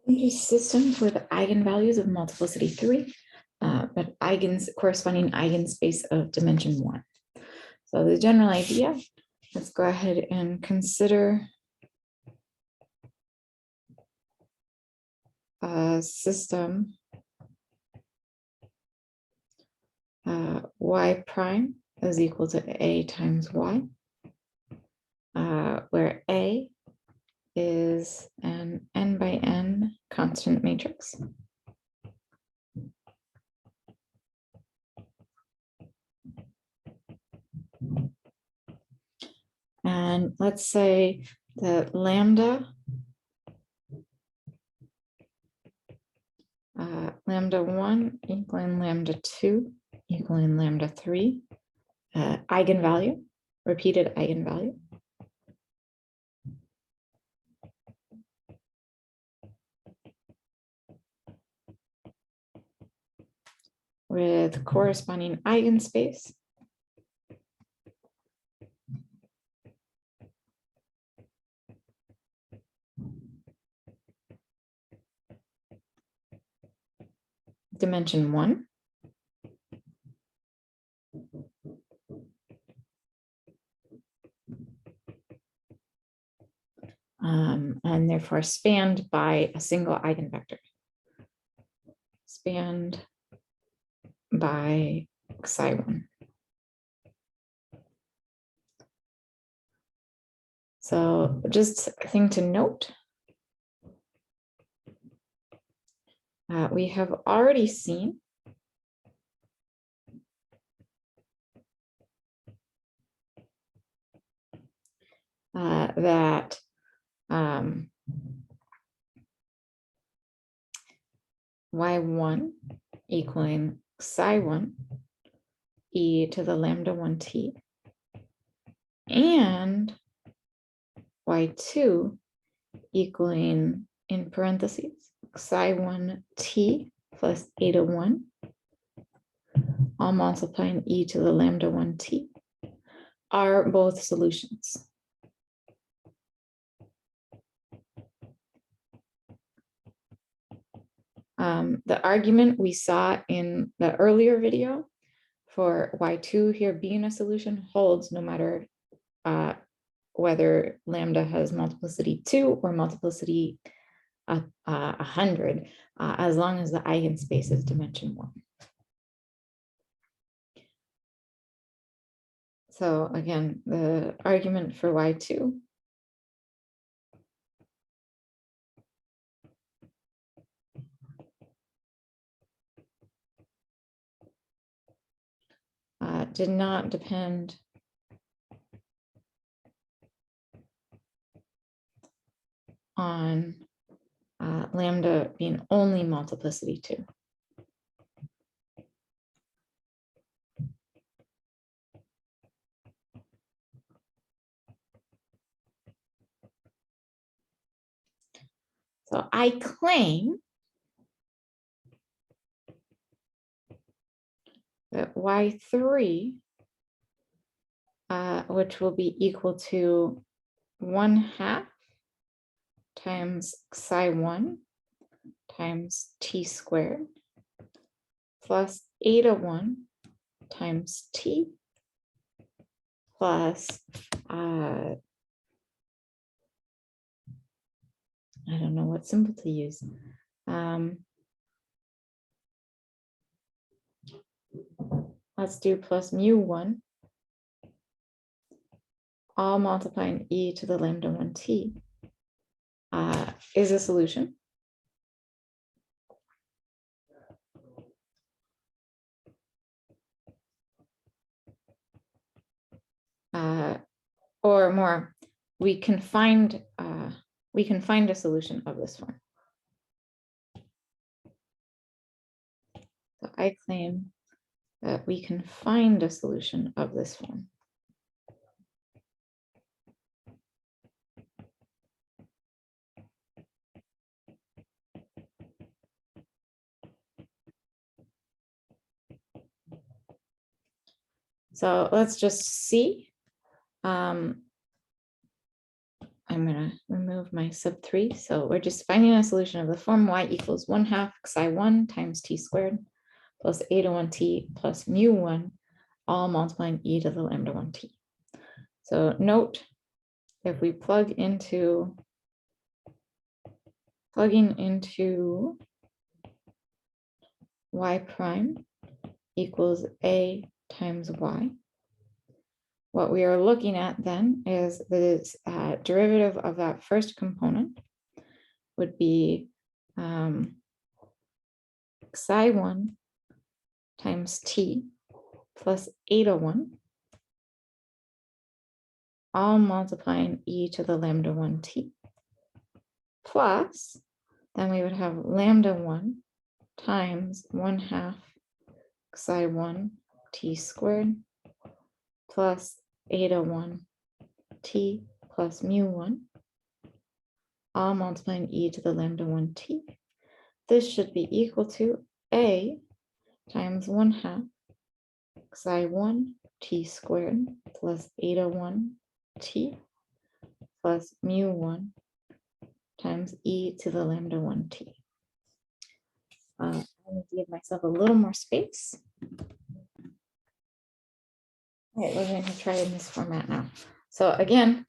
Systems with eigenvalues of multiplicity 3, but corresponding eigenspace of dimension 1. So the general idea, let's go ahead and consider a system y prime is equal to a times y, where a is an n by n constant matrix. And let's say that lambda, lambda 1 equaling lambda 2 equaling lambda 3, eigenvalue, repeated eigenvalue. With corresponding eigenspace. Dimension 1. And therefore spanned by a single eigenvector. Spanned by psi1. So just a thing to note, we have already seen that y1 equaling psi1 e to the lambda 1t and y2 equaling, in parentheses, psi1 t plus eta 1, all multiplying e to the lambda 1t, are both solutions. The argument we saw in the earlier video for y2 here being a solution holds no matter whether lambda has multiplicity 2 or multiplicity 100, as long as the eigenspace is dimension 1. So again, the argument for y2 did not depend on lambda being only multiplicity 2. So I claim that y3, which will be equal to 1/2 times psi1 times t squared plus eta 1 times t plus I don't know what symbol to use. Let's do plus mu1, all multiplying e to the lambda 1t, is a solution. Or more, we can find a solution of this form. So I claim that we can find a solution of this form. So let's just see. I'm I'm going to remove my sub 3. So we're just finding a solution of the form y equals 1/2 xi1 times t squared plus a to 1t plus mu1, all multiplying e to the lambda 1t. So note, if we plugging into y prime equals a times y, what we are looking at then is the derivative of that first component would be xi1 times t plus eta 1, all multiplying e to the lambda 1t, plus, then we would have lambda 1 times 1/2 xi1 t squared plus eta 1 t plus mu1, all multiplying e to the lambda 1t. This should be equal to a times 1/2 xi1 t squared plus eta 1 t plus mu1 times e to the lambda 1t. I need to give myself a little more space. All right, we're going to try in this format now. So again,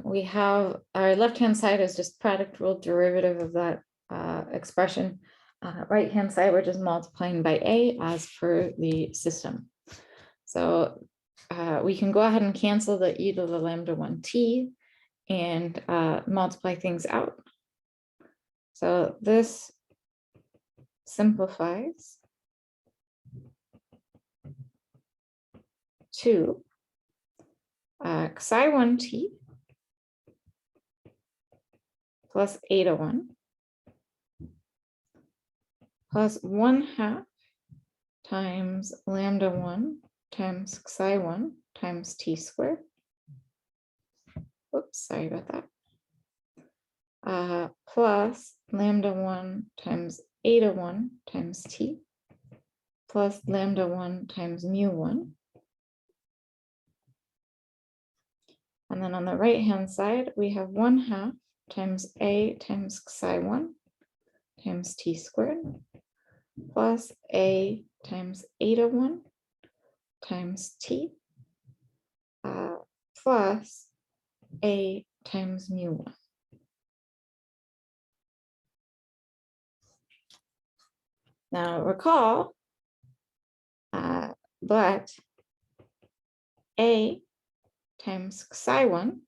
we have our left-hand side is just product rule derivative of that expression. Right-hand side, we're just multiplying by a as per the system. So we can go ahead and cancel the e to the lambda 1t and multiply things out. So this simplifies to xi1t plus eta 1 plus 1/2 times lambda 1 times xi1 times t squared. Oops, sorry about that. Plus lambda 1 times eta 1 times t plus lambda 1 times mu1. And then on the right-hand side, we have 1/2 times a times xi1 times t squared plus a times eta 1 times t plus a times mu1. Now recall that a times xi1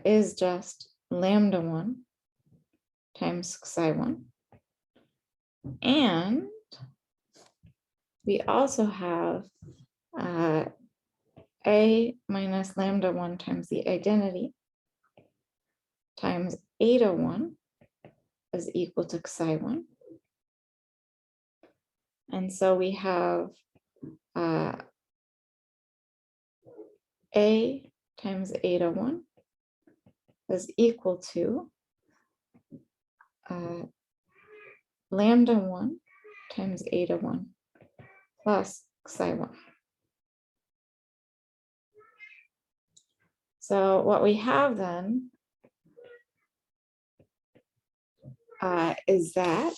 is just lambda 1 times xi1. And we also have a minus lambda 1 times the identity times eta 1 is equal to xi1. And so we have a times eta 1 is equal to lambda 1 times eta 1 plus xi1. So what we have then is that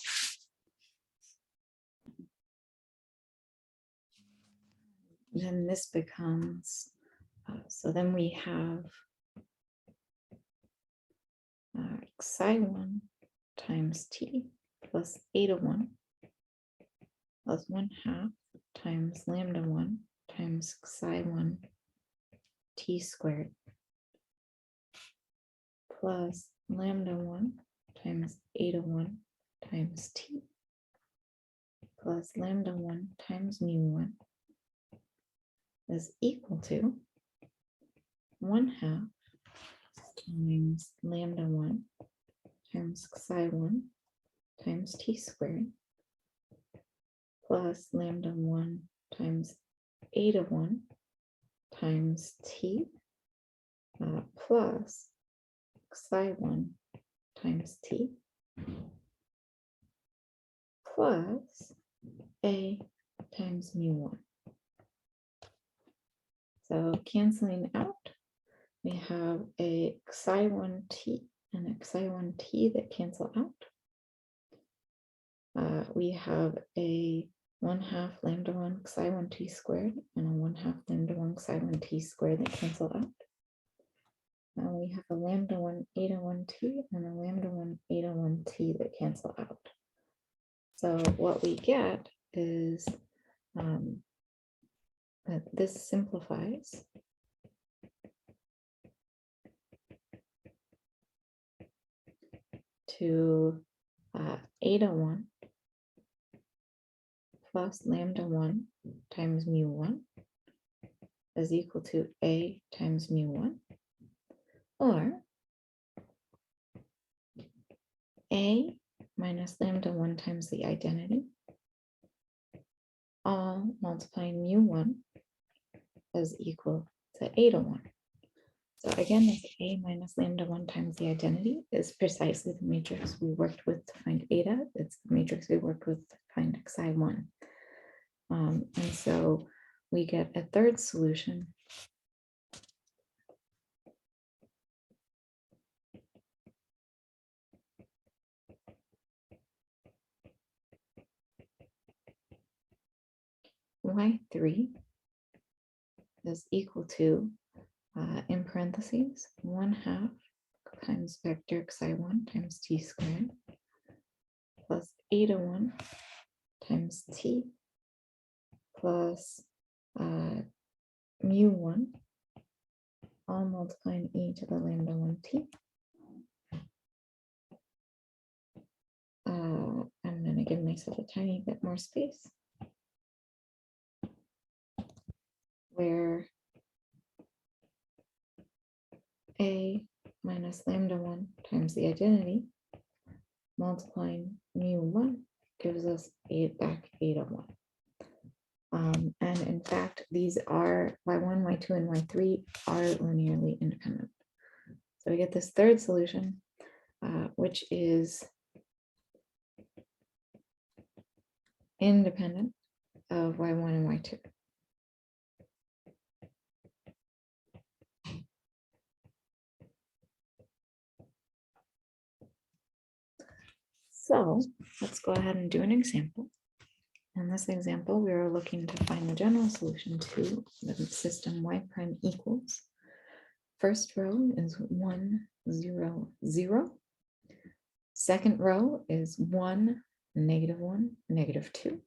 then this becomes, so then we have xi1 times t plus eta 1 plus 1/2 times lambda 1 times xi1 t squared plus lambda 1 times eta 1 times t plus lambda 1 times mu1 is equal to 1/2 times lambda 1 times xi1 times t squared plus lambda 1 times eta 1 times t plus xi1 times t plus a times mu1. So canceling out, we have a xi1t and a xi1t that cancel out. We have a 1/2 lambda 1 xi1t squared and a 1/2 lambda 1 xi1t squared that cancel out. Now we have a lambda 1 eta 1t and a lambda 1 eta 1t that cancel out. So what we get is that this simplifies to eta 1 plus lambda 1 times mu 1 is equal to A times mu 1, or A minus lambda 1 times the identity, all multiplying mu 1 is equal to eta 1. So again, this A minus lambda 1 times the identity is precisely the matrix we worked with to find eta. It's the matrix we worked with to find xi1. And so we get a third solution y3 is equal to, in parentheses, 1/2 times vector xi1 times t squared plus eta 1 times t plus mu 1, all multiplying e to the lambda 1t. I'm going to give myself a tiny bit more space, where A minus lambda 1 times the identity multiplying mu 1 gives us back eta 1. And in fact, these are y1, y2, and y3 are linearly independent. So we get this third solution, which is independent of y1 and y2. So let's go ahead and do an example. In this example, we are looking to find the general solution to the system y prime equals. First row is 1, 0, 0. Second row is 1, negative 1, negative 2.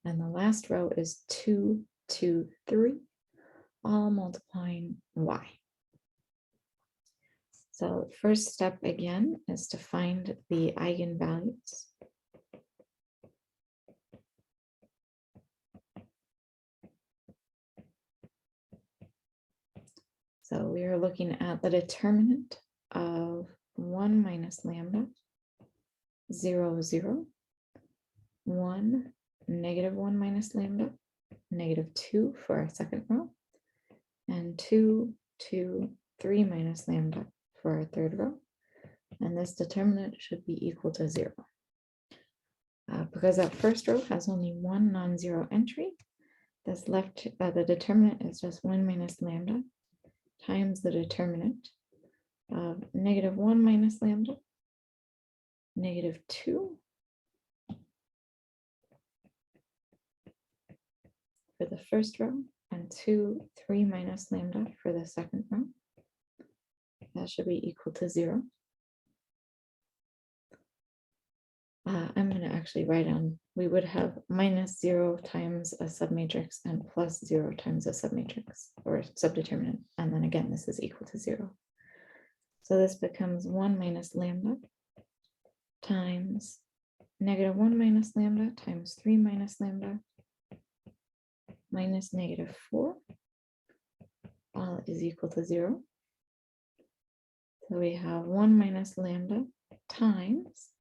And the last row is 2, 2, 3, all multiplying y. So first step again is to find the eigenvalues. So we are looking at the determinant of 1 minus lambda, 0, 0, 1, negative 1 minus lambda, negative 2 for our second row, and 2, 2, 3 minus lambda for our third row. And this determinant should be equal to 0. Because that first row has only one non-zero entry, this left, the determinant is just 1 minus lambda times the determinant of negative 1 minus lambda, negative 2 for the first row, and 2, 3 minus lambda for the second row. That should be equal to 0. I'm going to actually write down, we would have minus 0 times a submatrix and plus 0 times a submatrix or subdeterminant. And then again, this is equal to 0. So this becomes 1 minus lambda times negative 1 minus lambda times 3 minus lambda minus negative 4, all is equal to 0. So we have 1 minus lambda times,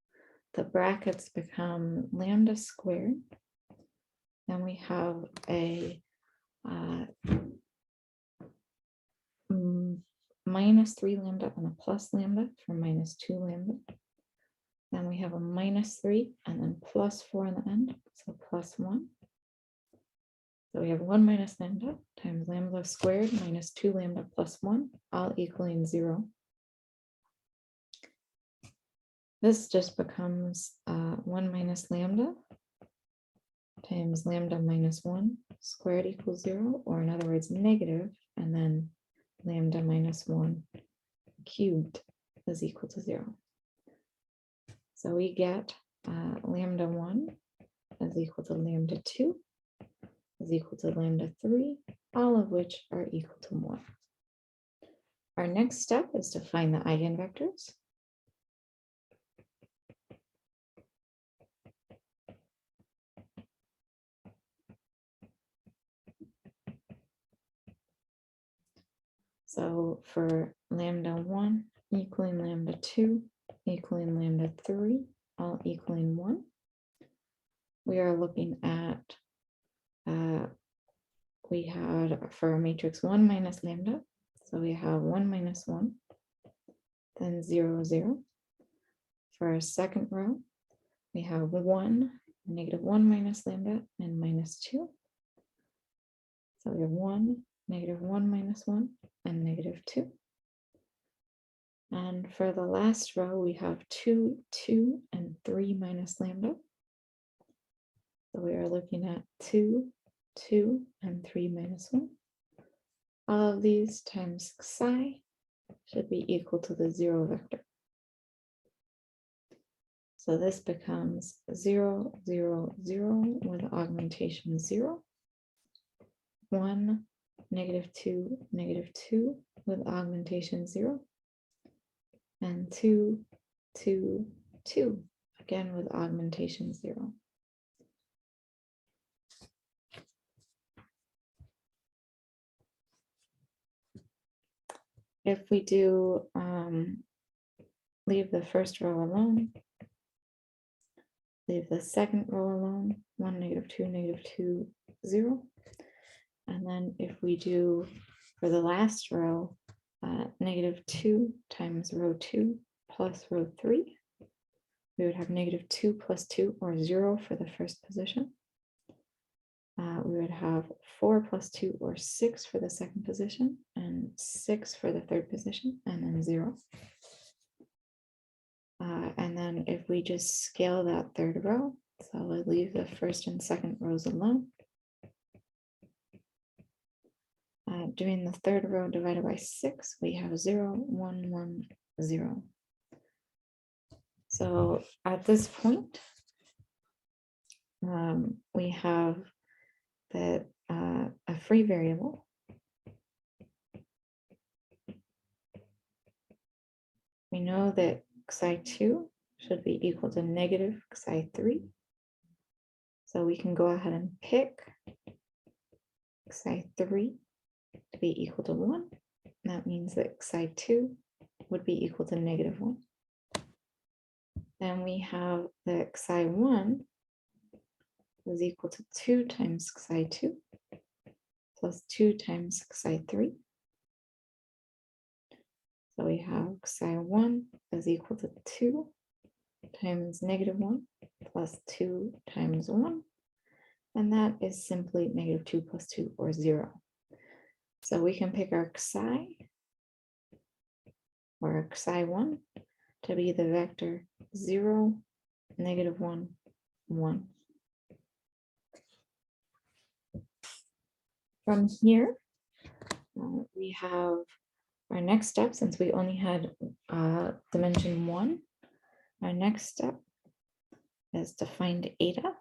the brackets become lambda squared. Then we have a minus 3 lambda and a plus lambda for minus 2 lambda. Then we have a minus 3 and then plus 4 in the end, so plus 1. So we have 1 minus lambda times lambda squared minus 2 lambda plus 1, all equaling 0. This just becomes 1 minus lambda times lambda minus 1 squared equals 0, or in other words, negative, and then lambda minus 1 cubed is equal to 0. So we get lambda 1 is equal to lambda 2 is equal to lambda 3, all of which are equal to 1. Our next step is to find the eigenvectors. So for lambda 1 equaling lambda 2 equaling lambda 3, all equaling 1, we are looking at, we had for a matrix 1 minus lambda, so we have 1 minus 1, then 0, 0. For our second row, we have 1, negative 1 minus lambda, and minus 2. So we have 1, negative 1 minus 1, and negative 2. And for the last row, we have 2, 2, and 3 minus lambda. So we are looking at 2, 2, and 3 minus 1. All of these times psi should be equal to the 0 vector. So this becomes 0, 0, 0 with augmentation 0. 1, negative 2, negative 2 with augmentation 0. And 2, 2, 2, again with augmentation 0. If we do leave the first row alone, leave the second row alone, 1, negative 2, 0. And then if we do for the last row, negative 2 times row 2 plus row 3, we would have negative 2 plus 2, or 0 for the first position. We would have 4 plus 2, or 6 for the second position, and 6 for the third position, and then 0. And then if we just scale that third row, so we'll leave the first and second rows alone. Doing the third row divided by 6, we have 0, 1, 1, 0. So at this point, we have that a free variable. We know that xi2 should be equal to negative xi3. So we can go ahead and pick xi3 to be equal to 1. That means that xi2 would be equal to negative 1. Then we have that xi1 is equal to 2 times xi2 plus 2 times xi3. So we have xi1 is equal to 2 times negative 1 plus 2 times 1. And that is simply negative 2 plus 2, or 0. So we can pick our xi, or xi1, to be the vector 0, negative 1, 1. From here, we have our next step. Since we only had dimension 1, our next step is to find eta,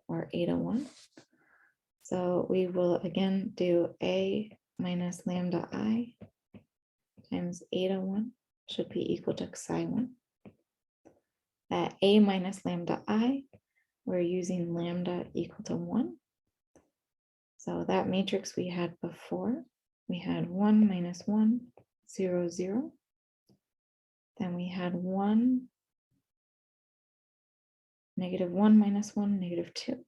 or eta1. So we will again do a minus lambda I times eta1 should be equal to xi1. At a minus lambda I, we're using lambda equal to 1. So that matrix we had before, we had 1 minus 1, 0, 0. Then we had 1, negative 1 minus 1, negative 2.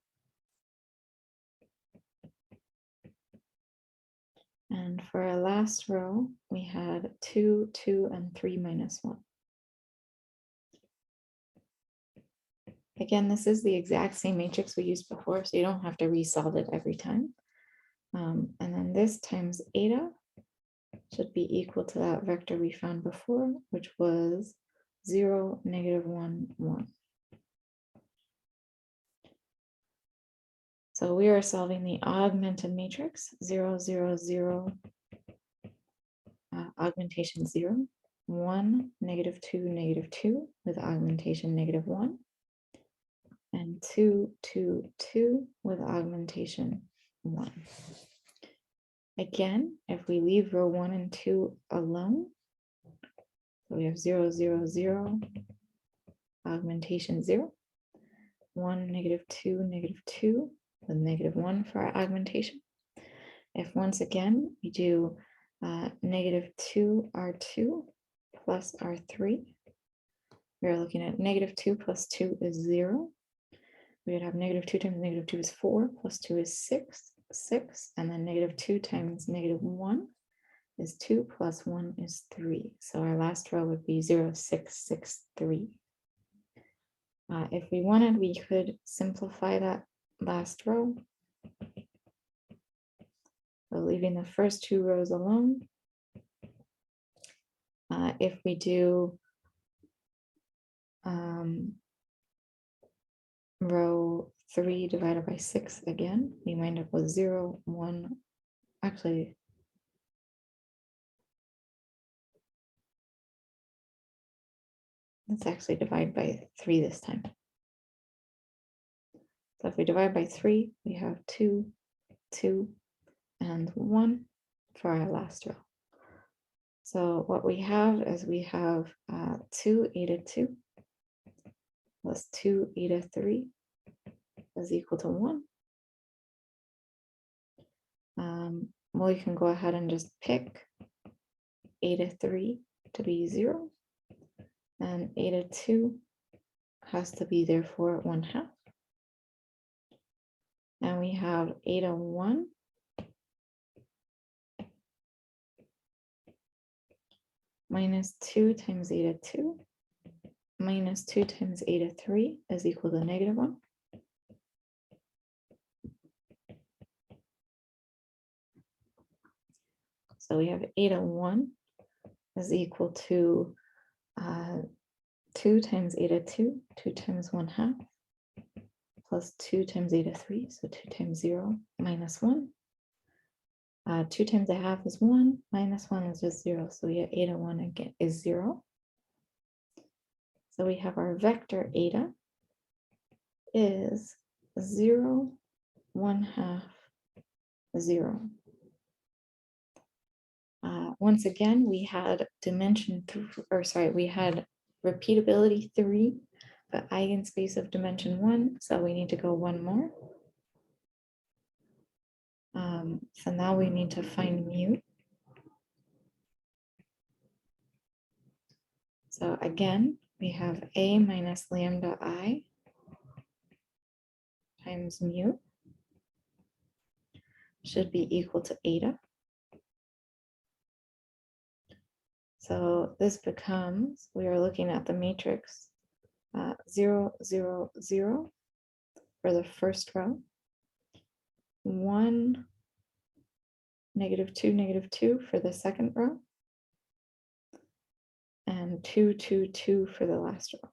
And for our last row, we had 2, 2, and 3 minus 1. Again, this is the exact same matrix we used before, so you don't have to resolve it every time. And then this times eta should be equal to that vector we found before, which was 0, -1, 1. So we are solving the augmented matrix 0, 0, 0, augmentation 0, 1, -2, -2 with augmentation -1, and 2, 2, 2 with augmentation 1. Again, if we leave row 1 and 2 alone, so we have 0, 0, 0, augmentation 0, 1, -2, -2 with -1 for our augmentation. If once again we do -2 R2 plus R3, we're looking at -2 plus 2 is 0. We would have -2 times -2 is 4, plus 2 is 6, 6, and then -2 times -1 is 2, plus 1 is 3. So our last row would be 0, 6, 6, 3. If we wanted, we could simplify that last row. So leaving the first 2 rows alone. If we do row 3 divided by 6 again, we wind up with 0, 1. Actually, let's actually divide by 3 this time. So if we divide by 3, we have 2, 2, and 1 for our last row. So what we have is we have 2 eta 2 plus 2 eta 3 is equal to 1. Well, you can go ahead and just pick eta 3 to be 0, and eta 2 has to be therefore 1/2. And we have eta 1 minus 2 times eta 2 minus 2 times eta 3 is equal to -1. So we have eta 1 is equal to 2 times eta 2, 2 times 1/2, plus 2 times eta 3, so 2 times 0 minus 1. 2 times 1/2 is 1, minus 1 is just 0, so we have eta 1 again is 0. So we have our vector eta is 0, 1/2, 0. Once again, we had dimension 3, or sorry, we had repeatability 3, but eigenspace of dimension 1, so we need to go one more. So now we need to find mu. So again, we have A minus lambda I times mu should be equal to eta. So this becomes, we are looking at the matrix 0, 0, 0 for the first row, 1, -2, -2 for the second row, and 2, 2, 2 for the last row.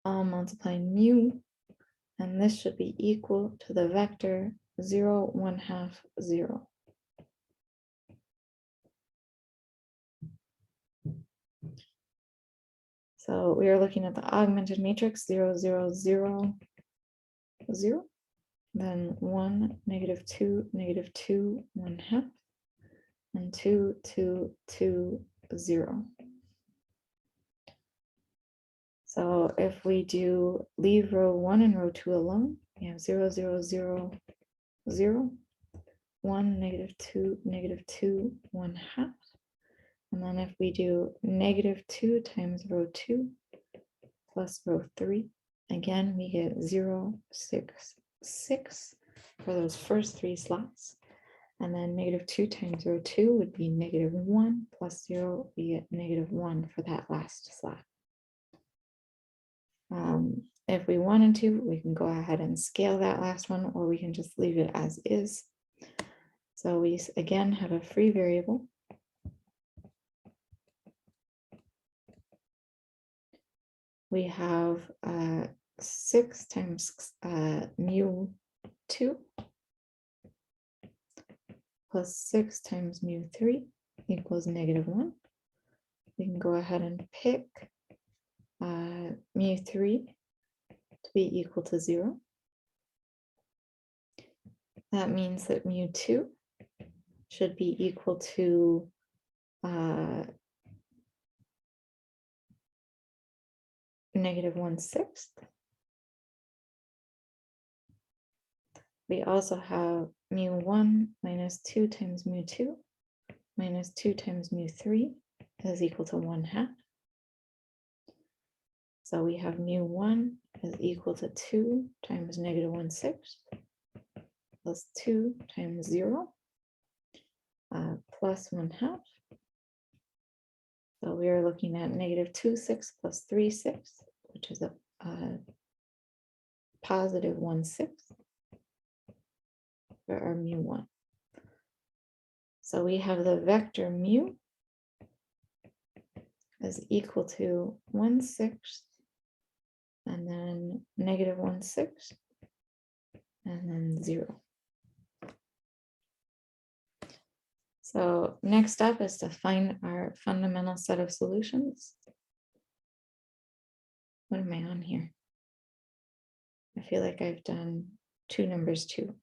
I'll multiply mu, and this should be equal to the vector 0, 1/2, 0. So we are looking at the augmented matrix 0, 0, 0, 0, then 1, -2, -2, 1/2, and 2, 2, 2, 0. So if we do leave row 1 and row 2 alone, we have 0, 0, 0, 0, 1, -2, -2, 1/2. And then if we do -2 times row 2 plus row 3, again, we get 0, 6, 6 for those first 3 slots. And then -2 times row 2 would be -1 plus 0 would be at -1 for that last slot. If we wanted to, we can go ahead and scale that last one, or we can just leave it as is. So we again have a free variable. We have 6 times mu2 plus 6 times mu3 equals -1. We can go ahead and pick mu3 to be equal to 0. That means that mu2 should be equal to -1/6. We also have mu1 minus 2 times mu2 minus 2 times mu3 is equal to 1/2. So we have mu1 is equal to 2 times -1/6 plus 2 times 0 plus 1/2. So we are looking at -2/6 plus 3/6, which is a positive 1/6 for our mu1. So we have the vector mu is equal to 1/6 and then -1/6 and then 0. So next up is to find our fundamental set of solutions. What am I on here? I feel like I've done number twos.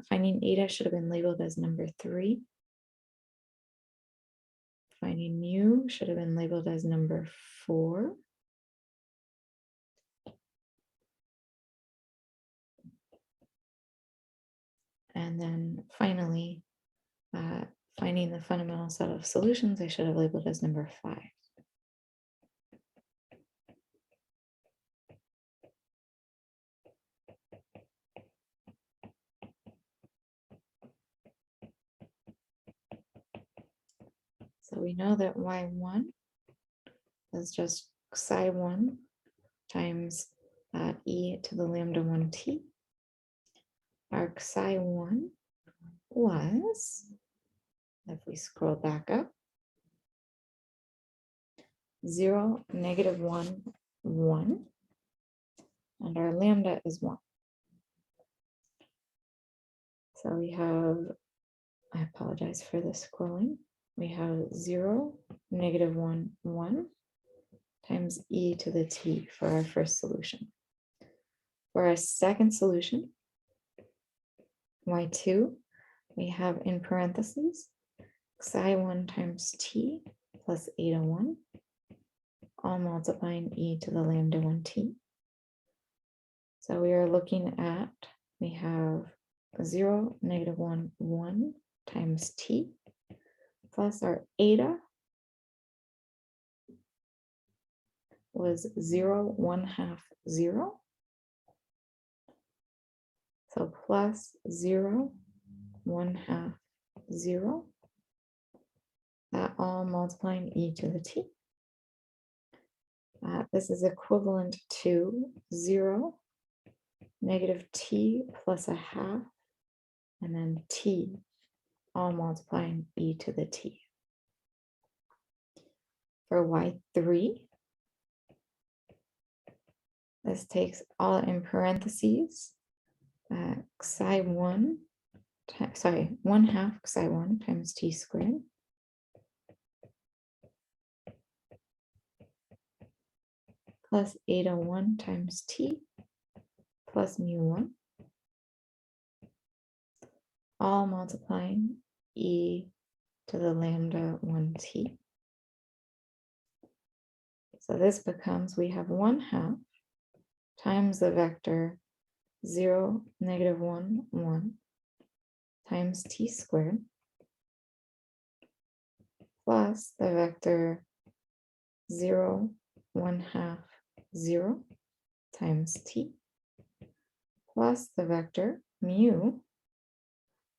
Finding eta should have been labeled as number 3. Finding mu should have been labeled as number 4. And then finally, finding the fundamental set of solutions, I should have labeled as number 5. So we know that y1 is just psi1 times e to the lambda 1t. Our psi1 was, if we scroll back up, 0, -1, 1, and our lambda is 1. So we have, I apologize for the scrolling. We have 0, -1, 1 times e to the t for our first solution. For our second solution, y2, we have in parentheses psi1 times t plus eta 1, all multiplying e to the lambda 1t. So we are looking at, we have 0, -1, 1 times t plus our eta was 0, 1/2, 0. So plus 0, 1/2, 0. That all multiplying e to the t. This is equivalent to 0, -t plus 1/2, and then t, all multiplying e to the t. For y3, this takes all in parentheses, psi1, 1/2 psi1 times t squared plus eta 1 times t plus mu1, all multiplying e to the lambda 1t. So this becomes, we have 1/2 times the vector 0, -1, 1 times t squared plus the vector 0, 1/2, 0 times t plus the vector mu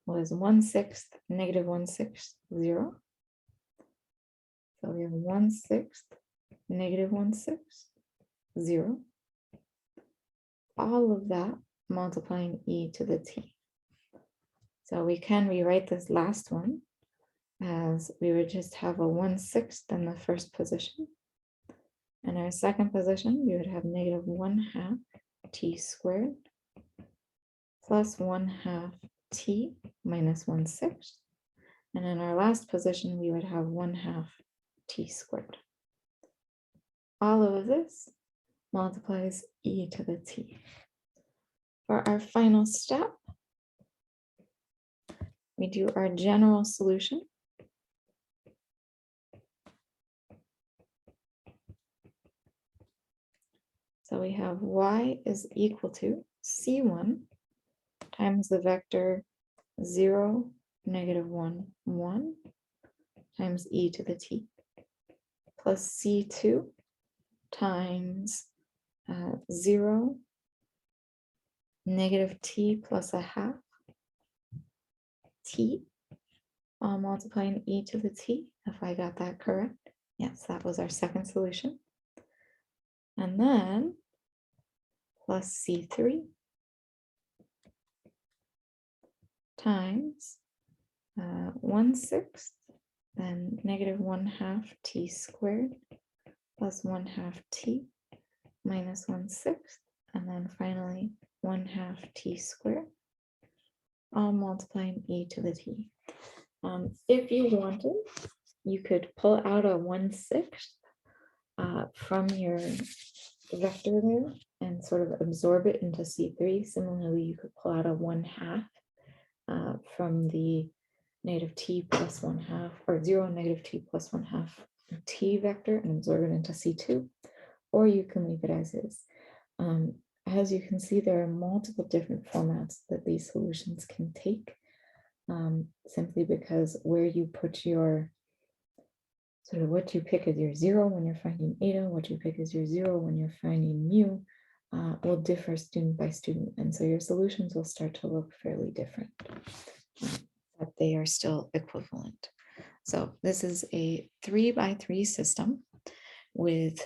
was 1/6, negative 1/6, 0. So we have 1/6, negative 1/6, 0. All of that multiplying e to the t. So we can rewrite this last one as we would just have a 1/6 in the first position. In our second position, we would have negative 1/2 t squared plus 1/2 t minus 1/6. And in our last position, we would have 1/2 t squared. All of this multiplies e to the t. For our final step, we do our general solution. So we have y is equal to c1 times the vector 0, negative 1, 1 times e to the t plus c2 times 0, negative t plus 1/2 t, all multiplying e to the t, if I got that correct. Yes, that was our second solution. And then plus c3 times 1/6, then negative 1/2 t squared plus 1/2 t minus 1/6, and then finally 1/2 t squared, all multiplying e to the t. If you wanted, you could pull out a 1/6 from your vector there and sort of absorb it into C3. Similarly, you could pull out a 1/2 from the negative t plus 1/2 or 0, negative t plus 1/2 t vector and absorb it into C2, or you can leave it as is. As you can see, there are multiple different formats that these solutions can take, simply because where you put your sort of what you pick as your 0 when you're finding eta, what you pick as your 0 when you're finding mu, will differ student by student. And so your solutions will start to look fairly different, but they are still equivalent. So this is a 3x3 system with,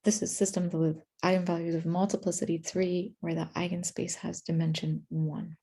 this is systems with eigenvalues of multiplicity 3, where the eigenspace has dimension 1.